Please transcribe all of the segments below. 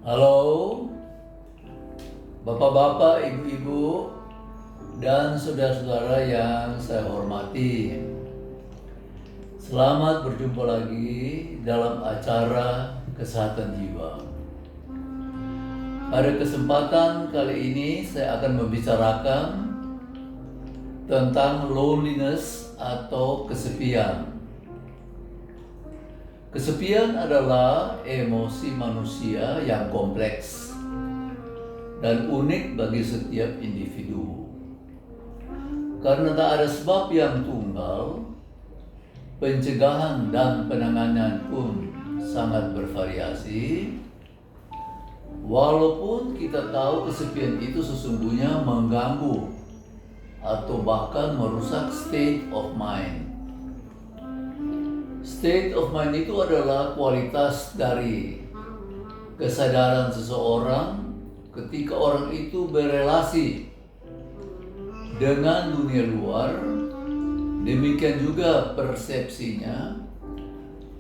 Halo, bapak-bapak, ibu-ibu, dan saudara-saudara yang saya hormati. Selamat berjumpa lagi dalam acara Kesehatan Jiwa. Pada kesempatan kali ini saya akan membicarakan tentang loneliness atau kesepian. Kesepian adalah emosi manusia yang kompleks dan unik bagi setiap individu. Karena tak ada sebab yang tunggal, pencegahan dan penanganan pun sangat bervariasi. Walaupun kita tahu kesepian itu sesungguhnya mengganggu atau bahkan merusak state of mind. State of mind itu adalah kualitas dari kesadaran seseorang ketika orang itu berelasi dengan dunia luar, demikian juga persepsinya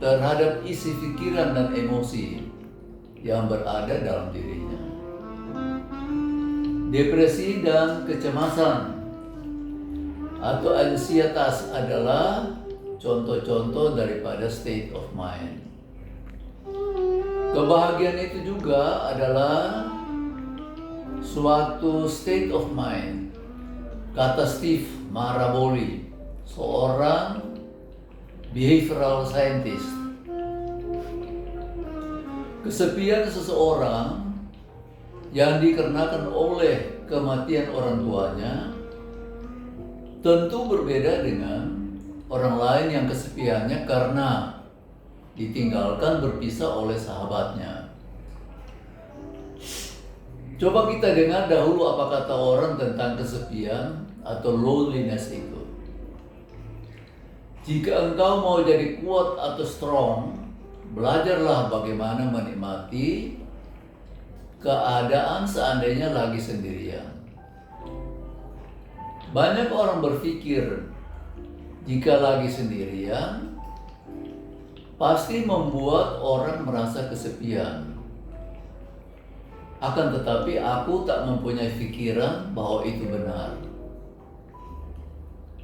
terhadap isi pikiran dan emosi yang berada dalam dirinya. Depresi dan kecemasan atau ansietas adalah contoh-contoh daripada state of mind. Kebahagiaan itu juga adalah suatu state of mind. Kata Steve Maraboli, seorang behavioral scientist. Kesepian seseorang yang dikarenakan oleh kematian orang tuanya tentu berbeda dengan orang lain yang kesepiannya karena ditinggalkan berpisah oleh sahabatnya. Coba kita dengar dahulu apa kata orang tentang kesepian atau loneliness itu. Jika engkau mau jadi kuat atau strong, belajarlah bagaimana menikmati keadaan seandainya lagi sendirian. Banyak orang berpikir jika lagi sendirian, pasti membuat orang merasa kesepian. Akan tetapi aku tak mempunyai pikiran bahwa itu benar.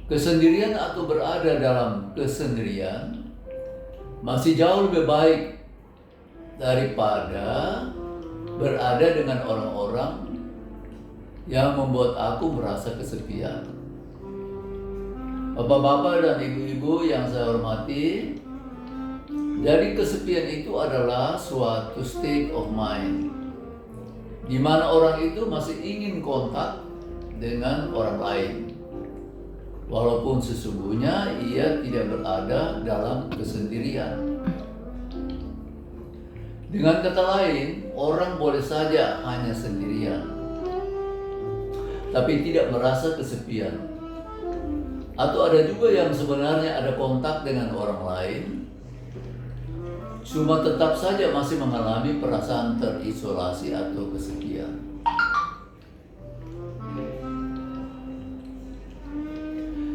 Kesendirian atau berada dalam kesendirian masih jauh lebih baik daripada berada dengan orang-orang yang membuat aku merasa kesepian. Bapak-bapak dan ibu-ibu yang saya hormati, jadi kesepian itu adalah suatu state of mind di mana orang itu masih ingin kontak dengan orang lain, walaupun sesungguhnya ia tidak berada dalam kesendirian. Dengan kata lain, orang boleh saja hanya sendirian, tapi tidak merasa kesepian. Atau ada juga yang sebenarnya ada kontak dengan orang lain, cuma tetap saja masih mengalami perasaan terisolasi atau kesepian.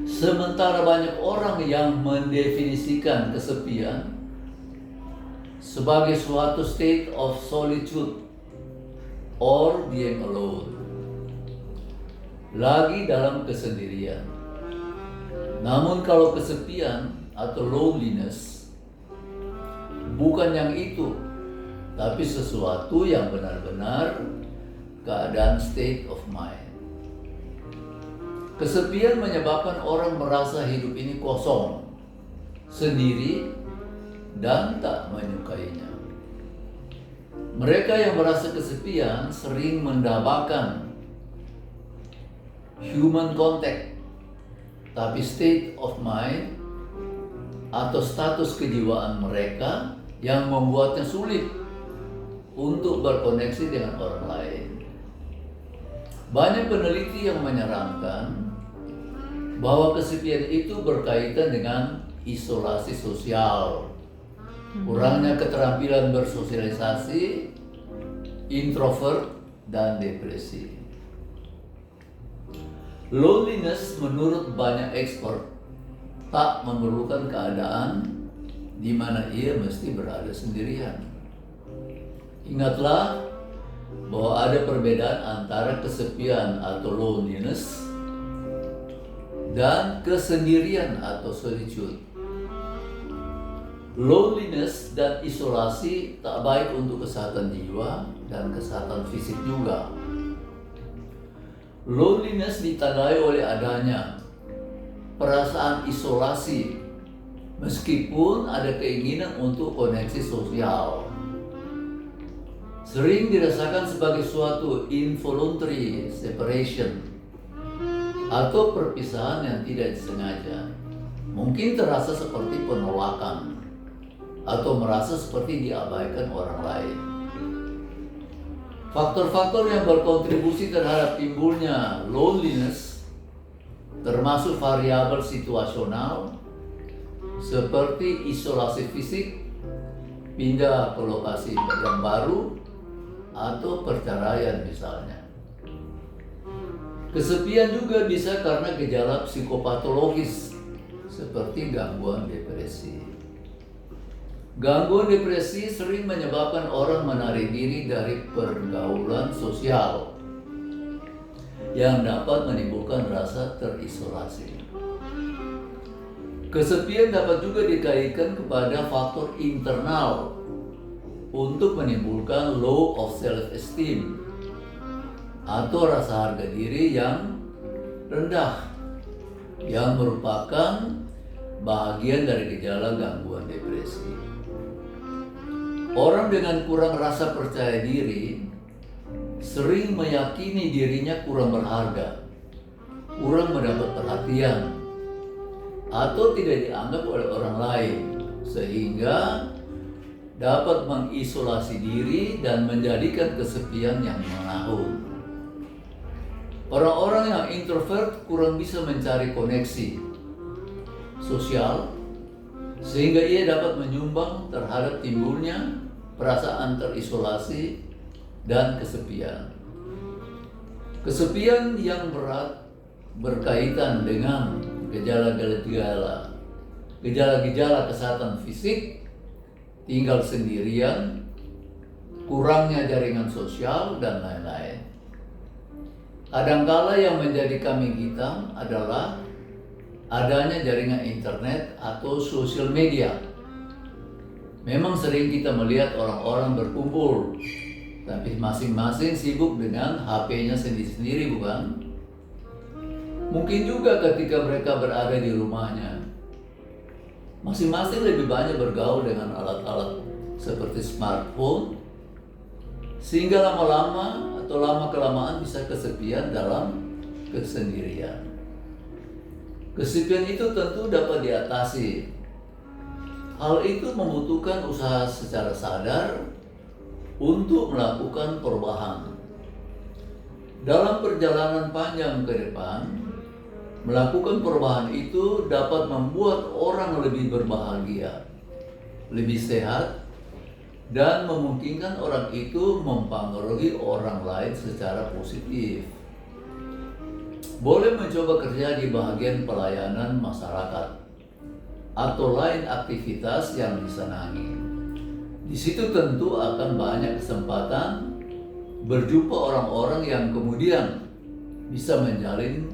Sementara banyak orang yang mendefinisikan kesepian sebagai suatu state of solitude or being alone, lagi dalam kesendirian. Namun kalau kesepian atau loneliness bukan yang itu, tapi sesuatu yang benar-benar keadaan state of mind. Kesepian menyebabkan orang merasa hidup ini kosong, sendiri, dan tak menyukainya. Mereka yang merasa kesepian sering mendapatkan human contact, tapi state of mind atau status kejiwaan mereka yang membuatnya sulit untuk berkoneksi dengan orang lain. Banyak peneliti yang menyarankan bahwa kesepian itu berkaitan dengan isolasi sosial, kurangnya keterampilan bersosialisasi, introvert, dan depresi. Loneliness menurut banyak expert tak memerlukan keadaan di mana ia mesti berada sendirian. Ingatlah bahwa ada perbedaan antara kesepian atau loneliness dan kesendirian atau solitude. Loneliness dan isolasi tak baik untuk kesehatan jiwa dan kesehatan fisik juga. Loneliness ditandai oleh adanya perasaan isolasi meskipun ada keinginan untuk koneksi sosial. Sering dirasakan sebagai suatu involuntary separation atau perpisahan yang tidak disengaja. Mungkin terasa seperti penolakan atau merasa seperti diabaikan orang lain. Faktor-faktor yang berkontribusi terhadap timbulnya loneliness termasuk variabel situasional seperti isolasi fisik, pindah ke lokasi yang baru, atau perceraian misalnya. Kesepian juga bisa karena gejala psikopatologis seperti gangguan depresi. Gangguan depresi sering menyebabkan orang menarik diri dari pergaulan sosial yang dapat menimbulkan rasa terisolasi. Kesepian dapat juga dikaitkan kepada faktor internal untuk menimbulkan low of self-esteem atau rasa harga diri yang rendah yang merupakan bagian dari gejala gangguan depresi. Orang dengan kurang rasa percaya diri sering meyakini dirinya kurang berharga, kurang mendapat perhatian, atau tidak dianggap oleh orang lain, sehingga dapat mengisolasi diri dan menjadikan kesepian yang menahun. Orang-orang yang introvert kurang bisa mencari koneksi sosial, sehingga ia dapat menyumbang terhadap timbulnya perasaan terisolasi dan kesepian. Kesepian yang berat berkaitan dengan gejala-gejala kesehatan fisik, tinggal sendirian, kurangnya jaringan sosial, dan lain-lain. Kadangkala yang menjadi kambing hitam adalah adanya jaringan internet atau sosial media. Memang sering kita melihat orang-orang berkumpul, tapi masing-masing sibuk dengan HP-nya sendiri-sendiri, bukan? Mungkin juga ketika mereka berada di rumahnya, masing-masing lebih banyak bergaul dengan alat-alat seperti smartphone, sehingga lama-lama atau lama-kelamaan bisa kesepian dalam kesendirian. Kesepian itu tentu dapat diatasi. Hal itu membutuhkan usaha secara sadar untuk melakukan perubahan. Dalam perjalanan panjang ke depan, melakukan perubahan itu dapat membuat orang lebih berbahagia, lebih sehat, dan memungkinkan orang itu mempengaruhi orang lain secara positif. Boleh mencoba kerja di bagian pelayanan masyarakat atau lain aktivitas yang disenangi. Di situ tentu akan banyak kesempatan berjumpa orang-orang yang kemudian bisa menjalin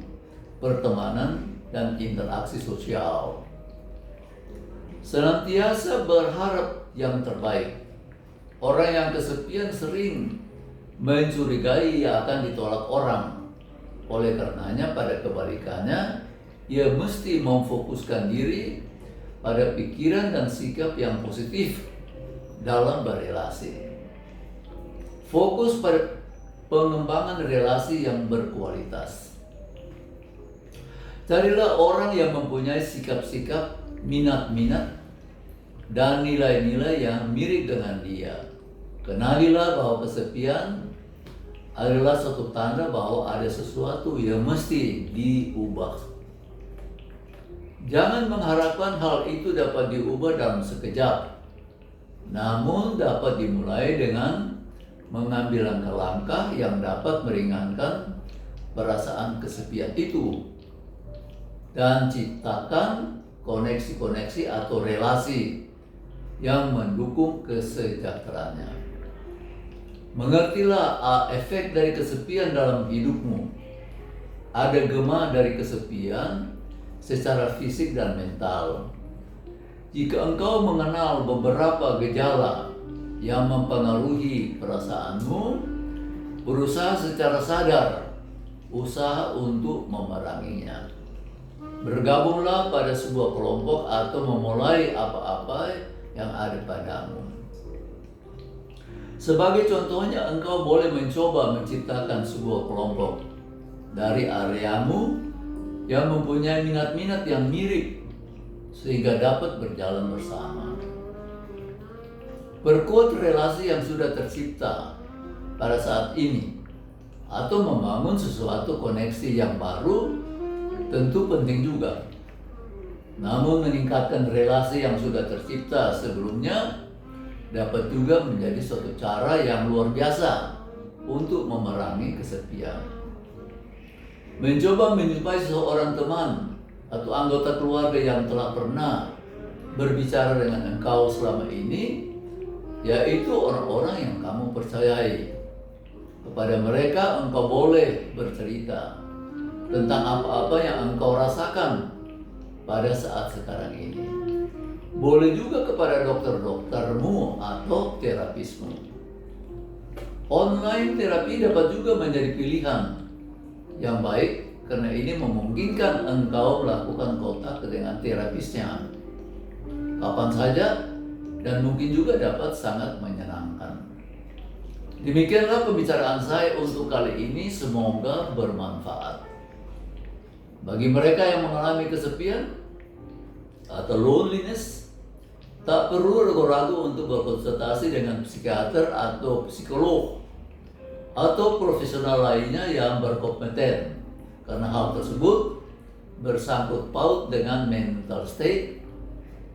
pertemanan dan interaksi sosial. Senantiasa berharap yang terbaik. Orang yang kesepian sering mencurigai ia akan ditolak orang. Oleh karenanya, pada kebalikannya, ia mesti memfokuskan diri pada pikiran dan sikap yang positif dalam berelasi. Fokus pada pengembangan relasi yang berkualitas. Carilah orang yang mempunyai sikap-sikap, minat-minat, dan nilai-nilai yang mirip dengan dia. Kenalilah bahwa kesepian adalah suatu tanda bahwa ada sesuatu yang mesti diubah. Jangan mengharapkan hal itu dapat diubah dalam sekejap, namun dapat dimulai dengan mengambil langkah-langkah yang dapat meringankan perasaan kesepian itu dan ciptakan koneksi-koneksi atau relasi yang mendukung kesejahteraannya. Mengertilah efek dari kesepian dalam hidupmu. Ada gema dari kesepian secara fisik dan mental. Jika engkau mengenal beberapa gejala yang mempengaruhi perasaanmu, berusaha secara sadar, usaha untuk memeranginya. Bergabunglah pada sebuah kelompok atau memulai apa-apa yang ada padamu. Sebagai contohnya, engkau boleh mencoba menciptakan sebuah kelompok dari areamu yang mempunyai minat-minat yang mirip sehingga dapat berjalan bersama. Perkuat relasi yang sudah tercipta pada saat ini atau membangun sesuatu koneksi yang baru tentu penting juga. Namun meningkatkan relasi yang sudah tercipta sebelumnya dapat juga menjadi suatu cara yang luar biasa untuk memerangi kesepian. Mencoba menjumpai seorang teman atau anggota keluarga yang telah pernah berbicara dengan engkau selama ini, yaitu orang-orang yang kamu percayai. Kepada mereka engkau boleh bercerita tentang apa-apa yang engkau rasakan pada saat sekarang ini. Boleh juga kepada dokter-doktermu atau terapismu. Online terapi dapat juga menjadi pilihan yang baik karena ini memungkinkan engkau melakukan kontak dengan terapisnya kapan saja dan mungkin juga dapat sangat menyenangkan. Demikianlah pembicaraan saya untuk kali ini, semoga bermanfaat. Bagi mereka yang mengalami kesepian atau loneliness, tak perlu ragu-ragu untuk berkonsultasi dengan psikiater atau psikolog atau profesional lainnya yang berkompeten, karena hal tersebut bersangkut paut dengan mental state.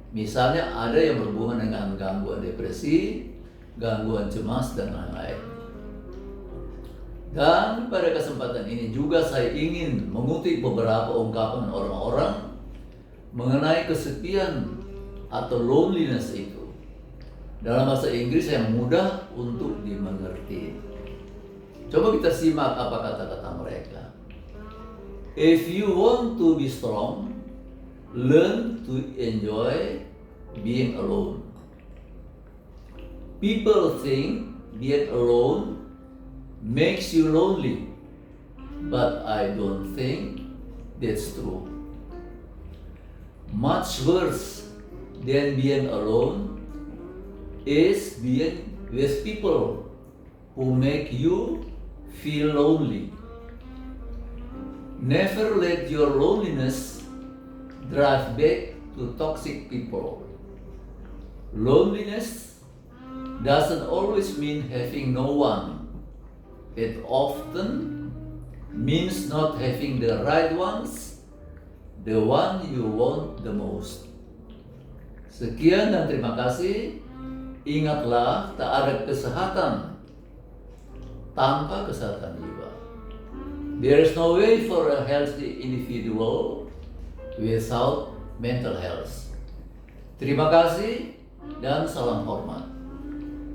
Misalnya ada yang berhubungan dengan gangguan depresi, gangguan cemas, dan lain-lain. Dan pada kesempatan ini juga saya ingin mengutip beberapa ungkapan orang-orang mengenai kesepian atau loneliness itu dalam bahasa Inggris yang mudah untuk dimengerti. Coba kita simak apa kata-kata mereka. If you want to be strong, learn to enjoy being alone. People think being alone makes you lonely, but I don't think that's true. Much worse than being alone is being with people who make you feel lonely. Never let your loneliness drive back to toxic people. Loneliness doesn't always mean having no one. It often means not having the right ones, the one you want the most. Sekian dan terima kasih. Ingatlah, tak ada kesehatan tanpa kesehatan jiwa. There is no way for a healthy individual without mental health. Terima kasih dan salam hormat.